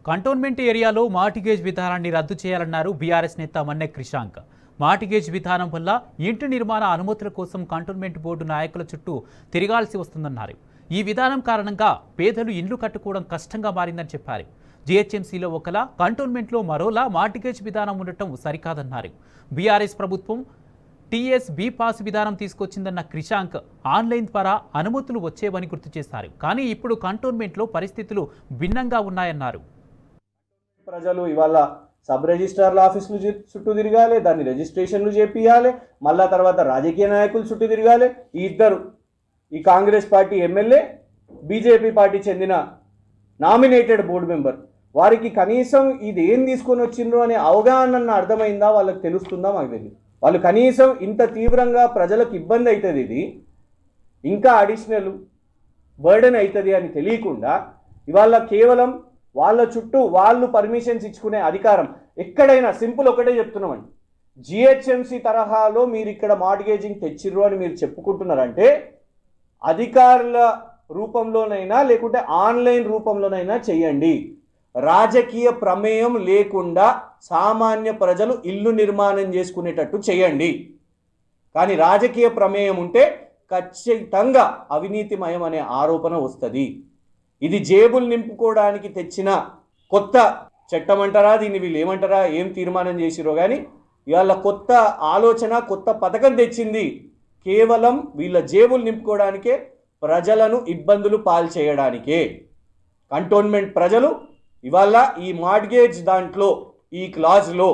Cantonment ఏరియాలో mortgage విధానాన్ని రద్దు చేయాలన్నారు బీఆర్ఎస్ నేత మన్నె క్రిషాంక్. మార్టిగేజ్ విధానం వల్ల ఇంటి నిర్మాణ అనుమతుల కోసం కంటోన్మెంట్ బోర్డు నాయకుల చుట్టూ తిరగాల్సి వస్తుందన్నారు. ఈ విధానం కారణంగా పేదలు ఇండ్లు కట్టుకోవడం కష్టంగా మారిందని చెప్పారు. జీహెచ్ఎంసీలో ఒకలా కంటోన్మెంట్లో మరోలా మార్టిగేజ్ విధానం ఉండటం సరికాదన్నారు. బీఆర్ఎస్ ప్రభుత్వం టీఎస్బీ పాస్ విధానం తీసుకొచ్చిందన్న క్రిషాంక్ ఆన్లైన్ ద్వారా అనుమతులు వచ్చేవని గుర్తు చేశారు. కానీ ఇప్పుడు కంటోన్మెంట్లో పరిస్థితులు భిన్నంగా ఉన్నాయన్నారు. ప్రజలు ఇవాళ సబ్ రిజిస్ట్రార్ల ఆఫీసులు చుట్టూ తిరగాలి, దాన్ని రిజిస్ట్రేషన్లు చేపియాలి, మళ్ళా తర్వాత రాజకీయ నాయకులు చుట్టూ తిరగాలి. ఈ ఇద్దరు, ఈ Congress party MLA, BJP party చెందిన నామినేటెడ్ బోర్డు మెంబర్, వారికి కనీసం ఇది ఏం తీసుకొని వచ్చిండ్రు అనే అవగాహన అర్థమైందా, వాళ్ళకి తెలుస్తుందా మాకు తెలియదు. వాళ్ళు కనీసం ఇంత తీవ్రంగా ప్రజలకు ఇబ్బంది అవుతుంది, ఇది ఇంకా అడిషనల్ బర్డెన్ అవుతుంది అని తెలియకుండా ఇవాళ కేవలం వాళ్ళ చుట్టూ వాళ్ళు పర్మిషన్స్ ఇచ్చుకునే అధికారం ఎక్కడైనా, సింపుల్ ఒకటే చెప్తున్నామండి, జిహెచ్ఎంసీ తరహాలో మీరు ఇక్కడ మార్టిగేజింగ్ తెచ్చిర్రు అని మీరు చెప్పుకుంటున్నారంటే అధికారుల రూపంలోనైనా లేకుంటే ఆన్లైన్ రూపంలోనైనా చేయండి. రాజకీయ ప్రమేయం లేకుండా సామాన్య ప్రజలు ఇల్లు నిర్మాణం చేసుకునేటట్టు చేయండి. కానీ రాజకీయ ప్రమేయం ఉంటే ఖచ్చితంగా అవినీతిమయం అనే ఆరోపణ వస్తుంది. ఇది జేబులు నింపుకోవడానికి తెచ్చిన కొత్త చట్టం అంటారా, దీన్ని వీళ్ళు ఏమంటారా, ఏం తీర్మానం చేసిరో కానీ ఇవాళ కొత్త ఆలోచన, కొత్త పథకం తెచ్చింది కేవలం వీళ్ళ జేబులు నింపుకోవడానికే, ప్రజలను ఇబ్బందులు పాల్చేయడానికే. కంటోన్మెంట్ ప్రజలు ఇవాళ ఈ మార్టిగేజ్ దాంట్లో, ఈ క్లాజ్లో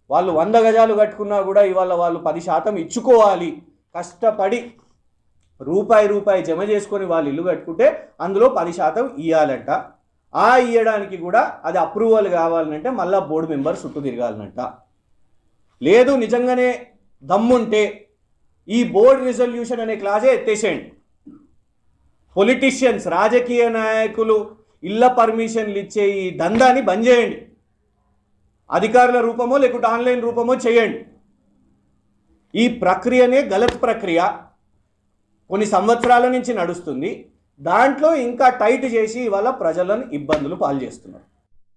వాళ్ళు 100 గజాలు కట్టుకున్నా కూడా ఇవాళ వాళ్ళు 10% ఇచ్చుకోవాలి. కష్టపడి రూపాయి జమ చేసుకొని వాళ్ళు ఇల్లు కట్టుకుంటే అందులో 10% ఇవ్వాలంట. ఆ ఇవ్వడానికి కూడా అది అప్రూవల్ కావాలంటే మళ్ళీ బోర్డు మెంబర్ చుట్టూ తిరగాలనంట. లేదు నిజంగానే దమ్ముంటే ఈ బోర్డు రిజల్యూషన్ అనే క్లాజే ఎత్తేసేయండి. పొలిటీషియన్స్, రాజకీయ నాయకులు ఇళ్ళ పర్మిషన్లు ఇచ్చే ఈ దందాన్ని బంద్ చేయండి. అధికారుల రూపమో లేకుంటే ఆన్లైన్ రూపమో చేయండి. ఈ ప్రక్రియనే గలత్ ప్రక్రియ, కొన్ని సంవత్సరాల నుంచి నడుస్తుంది. దాంట్లో ఇంకా టైట్ చేసి ఇవాళ ప్రజలను ఇబ్బందులు పాలు చేస్తున్నారు.